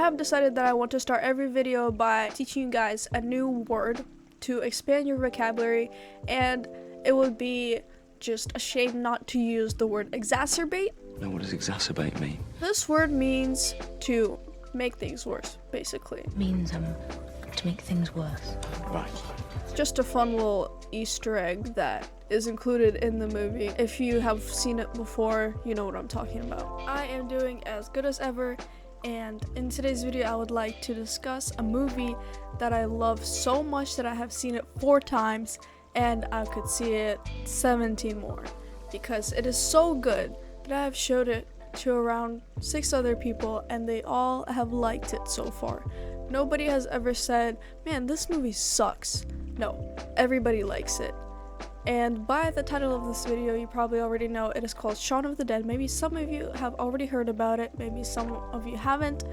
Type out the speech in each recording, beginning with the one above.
have decided that I want to start every video by teaching you guys a new word to expand your vocabulary, and it would be just a shame not to use the word exacerbate. Now, what does exacerbate mean? This word means to make things worse, basically. Means to make things worse. Right. Just a fun little Easter egg that is included in the movie. If you have seen it before, you know what I'm talking about. I am doing as good as ever, and in today's video I would like to discuss a movie that I love so much that I have seen it 4 times and I could see it 17 more because it is so good that I have showed it to around 6 other people and they all have liked it so far. Nobody has ever said, man, this movie sucks. No, everybody likes it. And by the title of this video, you probably already know it is called Shaun of the Dead. Maybe some of you have already heard about it, maybe some of you haven't,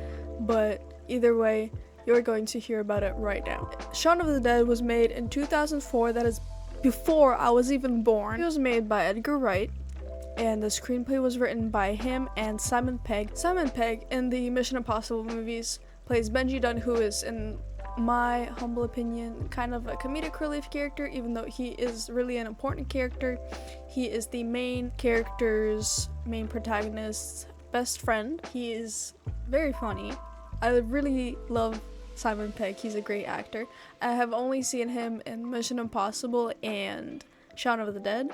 but either way, you're going to hear about it right now. Shaun of the Dead was made in 2004, that is before I was even born. It was made by Edgar Wright, and the screenplay was written by him and Simon Pegg. Simon Pegg in the Mission Impossible movies plays Benji Dunn, who is, in my humble opinion, kind of a comedic relief character, even though he is really an important character. He is the main protagonist's best friend. He is very funny. I really love Simon Pegg. He's a great actor. I have only seen him in Mission Impossible and Shaun of the Dead,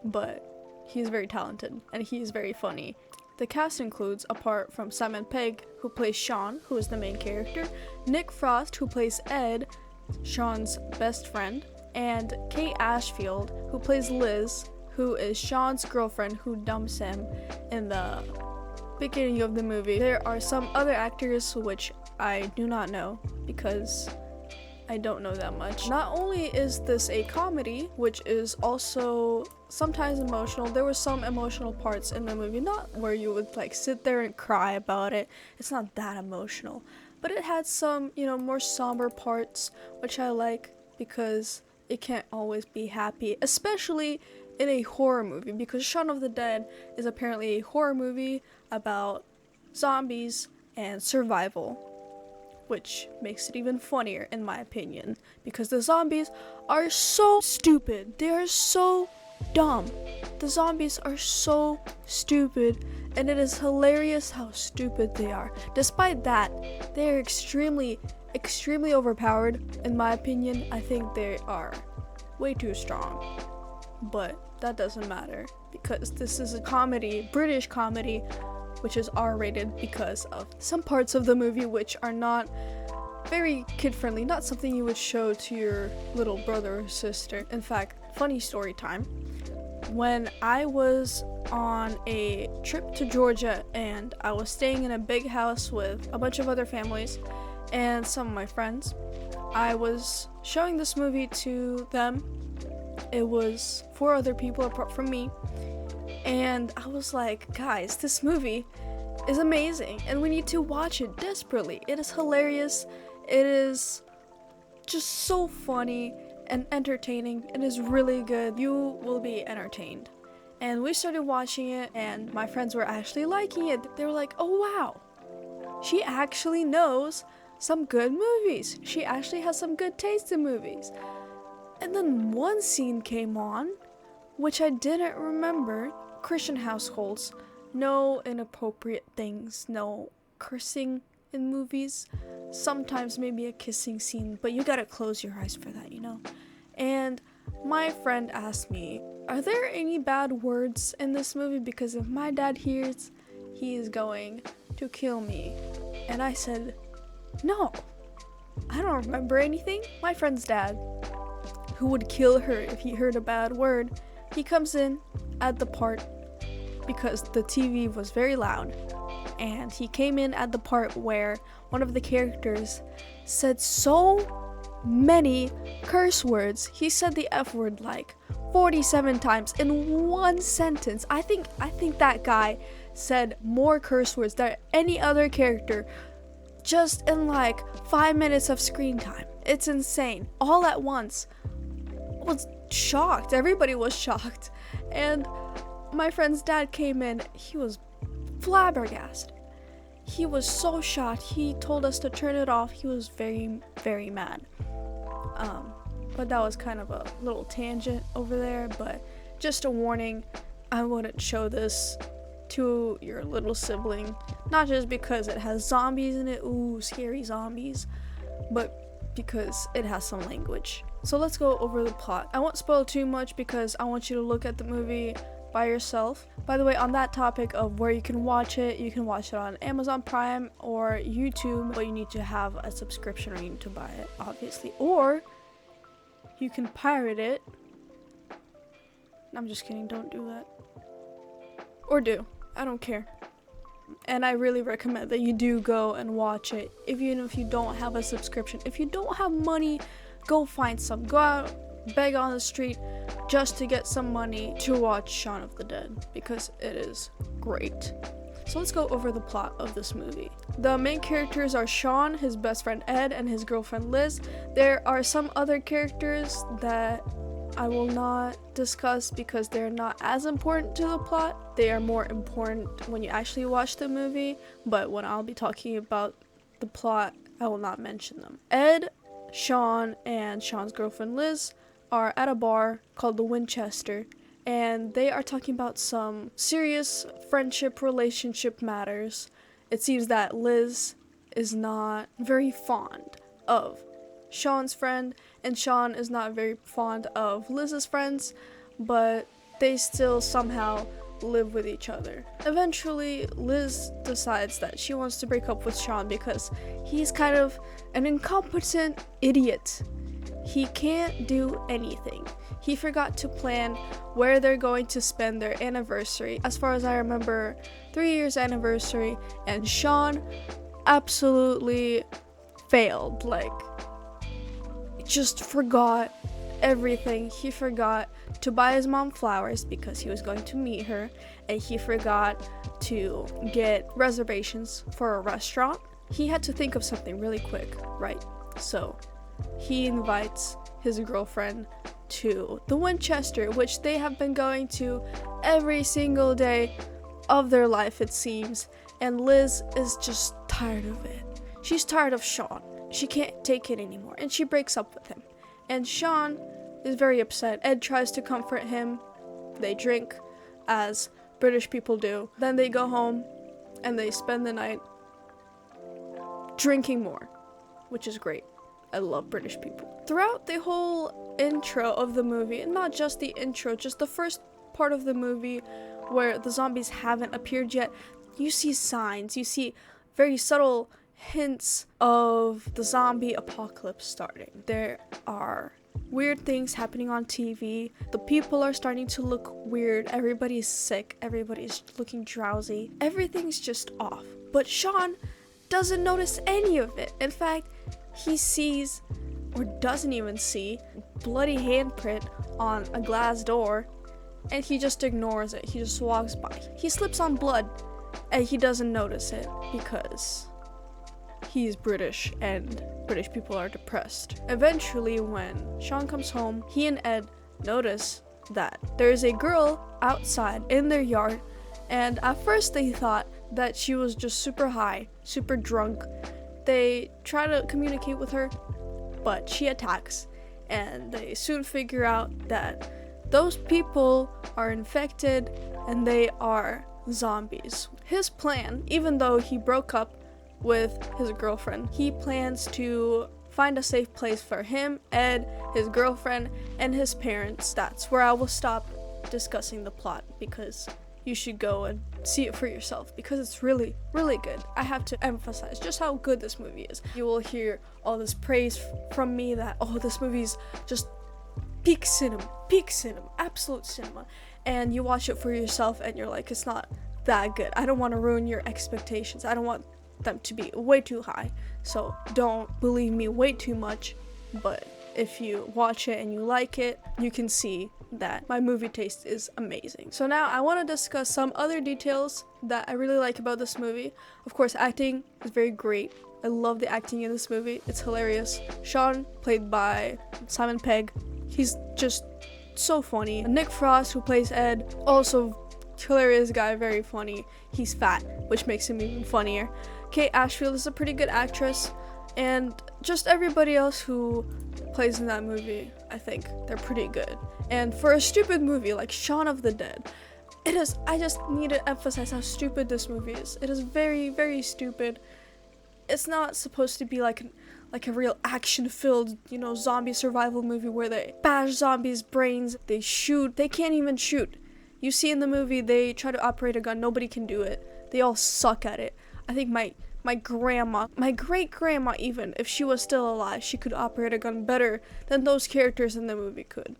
but he's very talented and he's very funny. The cast includes, apart from Simon Pegg, who plays Shaun, who is the main character, Nick Frost, who plays Ed, Shaun's best friend, and Kate Ashfield, who plays Liz, who is Shaun's girlfriend who dumps him in the beginning of the movie. There are some other actors which I do not know because I don't know that much. Not only is this a comedy, which is also sometimes emotional, there were some emotional parts in the movie, not where you would like sit there and cry about it. It's not that emotional, but it had some, more somber parts, which I like because it can't always be happy, especially in a horror movie, because Shaun of the Dead is apparently a horror movie about zombies and survival, which makes it even funnier in my opinion, because the zombies are so stupid. They are so dumb. The zombies are so stupid, and it is hilarious how stupid they are. Despite that, they are extremely overpowered in my opinion. I think they are way too strong, but that doesn't matter because this is a comedy, British comedy, which is R-rated because of some parts of the movie which are not very kid-friendly, not something you would show to your little brother or sister. In fact, funny story time. When I was on a trip to Georgia and I was staying in a big house with a bunch of other families and some of my friends, I was showing this movie to them. It was 4 other people apart from me. And I was like, guys, this movie is amazing and we need to watch it desperately. It is hilarious. It is just so funny and entertaining. It is really good. You will be entertained. And we started watching it and my friends were actually liking it. They were like, oh wow, she actually knows some good movies. She actually has some good taste in movies. And then one scene came on, which I didn't remember. Christian households, no inappropriate things, no cursing in movies, sometimes maybe a kissing scene, but you gotta close your eyes for that, And my friend asked me, are there any bad words in this movie? Because if my dad hears, he is going to kill me. And I said, no, I don't remember anything. My friend's dad, who would kill her if he heard a bad word, he comes in at the part because the TV was very loud, and he came in at the part where one of the characters said so many curse words. He said the F word like 47 times in one sentence. I think that guy said more curse words than any other character just in like 5 minutes of screen time. It's insane. All at once. I was shocked. Everybody was shocked. And my friend's dad came in. He was flabbergasted. He was so shocked. He told us to turn it off. He was very, very mad. But that was kind of a little tangent over there. But just a warning, I wouldn't show this to your little sibling. Not just because it has zombies in it, ooh, scary zombies, but because it has some language. So let's go over the plot. I won't spoil too much because I want you to look at the movie by yourself. By the way, on that topic of where you can watch it, you can watch it on Amazon Prime or YouTube, but you need to have a subscription or you need to buy it, obviously. Or you can pirate it. I'm just kidding, don't do that. Or do, I don't care. And I really recommend that you do go and watch it, even if you don't have a subscription. If you don't have money, go find some. Go out, beg on the street just to get some money to watch Shaun of the Dead, because it is great. So let's go over the plot of this movie. The main characters are Shaun, his best friend Ed, and his girlfriend Liz. There are some other characters that I will not discuss because they're not as important to the plot. They are more important when you actually watch the movie, but when I'll be talking about the plot, I will not mention them. Ed, Shaun, and Shaun's girlfriend Liz are at a bar called the Winchester, and they are talking about some serious friendship relationship matters. It seems that Liz is not very fond of Shaun's friend, and Shaun is not very fond of Liz's friends, but they still somehow live with each other. Eventually, Liz decides that she wants to break up with Shaun because he's kind of an incompetent idiot. He can't do anything. He forgot to plan where they're going to spend their anniversary. As far as I remember, 3 years anniversary, and Shaun absolutely failed. Like, just forgot everything. He forgot to buy his mom flowers because he was going to meet her, and he forgot to get reservations for a restaurant. He had to think of something really quick, right? So he invites his girlfriend to the Winchester, which they have been going to every single day of their life, it seems, and Liz is just tired of it. She's tired of Shaun. She can't take it anymore, and she breaks up with him. And Shaun is very upset. Ed tries to comfort him. They drink, as British people do. Then they go home, and they spend the night drinking more, which is great. I love British people. Throughout the whole intro of the movie, and not just the intro, just the first part of the movie where the zombies haven't appeared yet, you see signs, you see very subtle hints of the zombie apocalypse starting. There are weird things happening on TV. The people are starting to look weird. Everybody's sick. Everybody's looking drowsy. Everything's just off. But Shaun doesn't notice any of it. In fact, he sees, or doesn't even see, bloody handprint on a glass door, and he just ignores it. He just walks by. He slips on blood, and he doesn't notice it because he's British, and British people are depressed. Eventually, when Shaun comes home, he and Ed notice that there is a girl outside in their yard, and at first they thought that she was just super high, super drunk. They try to communicate with her, but she attacks, and they soon figure out that those people are infected and they are zombies. His plan, even though he broke up with his girlfriend, he plans to find a safe place for him, Ed, his girlfriend, and his parents. That's where I will stop discussing the plot, because you should go and see it for yourself, because it's really, really good. I have to emphasize just how good this movie is. You will hear all this praise from me that, oh, this movie's just peak cinema, absolute cinema. And you watch it for yourself and you're like, it's not that good. I don't want to ruin your expectations. I don't want them to be way too high. So don't believe me way too much. But if you watch it and you like it, you can see that my movie taste is amazing. So now I want to discuss some other details that I really like about this movie. Of course, acting is very great. I love the acting in this movie. It's hilarious. Shaun, played by Simon Pegg, he's just so funny. Nick Frost, who plays Ed, also hilarious guy, very funny. He's fat, which makes him even funnier. Kate Ashfield is a pretty good actress, and just everybody else who plays in that movie, I think they're pretty good. And for a stupid movie like Shaun of the Dead, I just need to emphasize how stupid this movie is. It is very, very stupid. It's not supposed to be like a real action-filled, zombie survival movie where they bash zombies' brains, they shoot, they can't even shoot. You see in the movie, they try to operate a gun, nobody can do it. They all suck at it. I think my grandma, my great-grandma even, if she was still alive, she could operate a gun better than those characters in the movie could.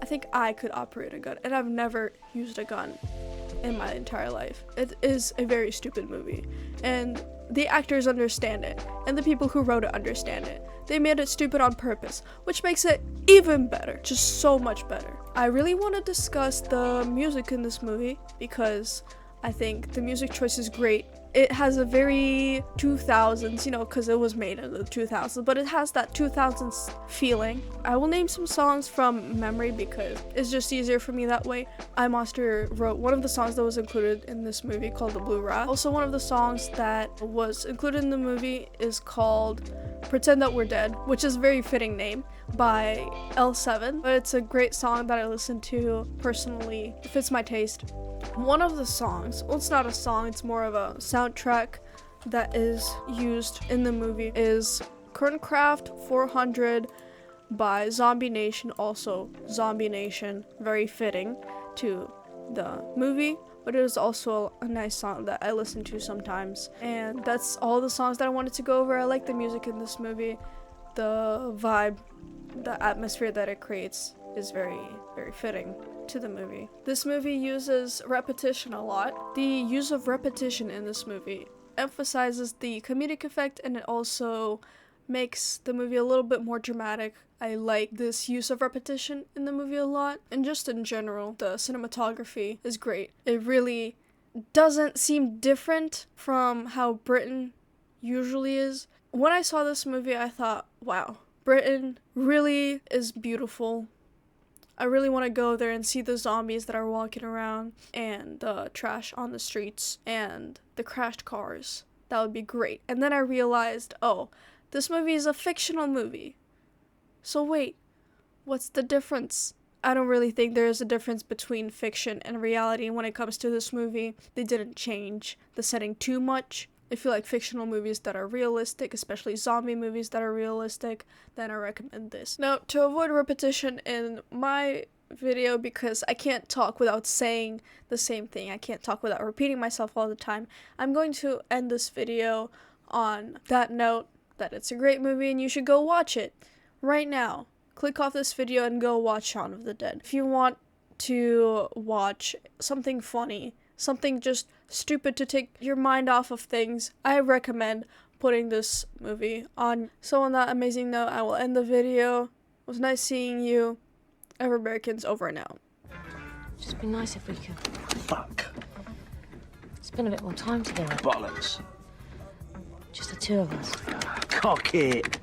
I think I could operate a gun, and I've never used a gun in my entire life. It is a very stupid movie, and the actors understand it, and the people who wrote it understand it. They made it stupid on purpose, which makes it even better, just so much better. I really want to discuss the music in this movie because I think the music choice is great. It has a very 2000s, because it was made in the 2000s, but it has that 2000s feeling. I will name some songs from memory because it's just easier for me that way. iMonster wrote one of the songs that was included in this movie called The Blue Wrath. Also, one of the songs that was included in the movie is called Pretend That We're Dead, which is a very fitting name, by L7. But it's a great song that I listen to personally. It fits my taste. One of the songs, well, it's not a song, it's more of a soundtrack that is used in the movie, is Kernkraft 400 by Zombie Nation. Also, Zombie Nation, very fitting to the movie, but it is also a nice song that I listen to sometimes. And that's all the songs that I wanted to go over. I like the music in this movie. The vibe, the atmosphere that it creates is very, very fitting to the movie. This movie uses repetition a lot. The use of repetition in this movie emphasizes the comedic effect, and it also makes the movie a little bit more dramatic. I like this use of repetition in the movie a lot, and just in general, the cinematography is great. It really doesn't seem different from how Britain usually is. When I saw this movie, I thought, wow, Britain really is beautiful. I really want to go there and see the zombies that are walking around and the trash on the streets and the crashed cars. That would be great. And then I realized, oh, this movie is a fictional movie. So wait, what's the difference? I don't really think there is a difference between fiction and reality when it comes to this movie. They didn't change the setting too much. I feel like fictional movies that are realistic, especially zombie movies that are realistic, then I recommend this. Now, to avoid repetition in my video, because I can't talk without saying the same thing, I can't talk without repeating myself all the time, I'm going to end this video on that note that it's a great movie and you should go watch it right now. Click off this video and go watch Shaun of the Dead. If you want to watch something funny, something just stupid to take your mind off of things, I recommend putting this movie on. So on that amazing note, I will end the video. It was nice seeing you. Everberkins over and out. Just be nice if we could. Fuck. Spend a bit more time together. Bollocks. Just the two of us. Cock it.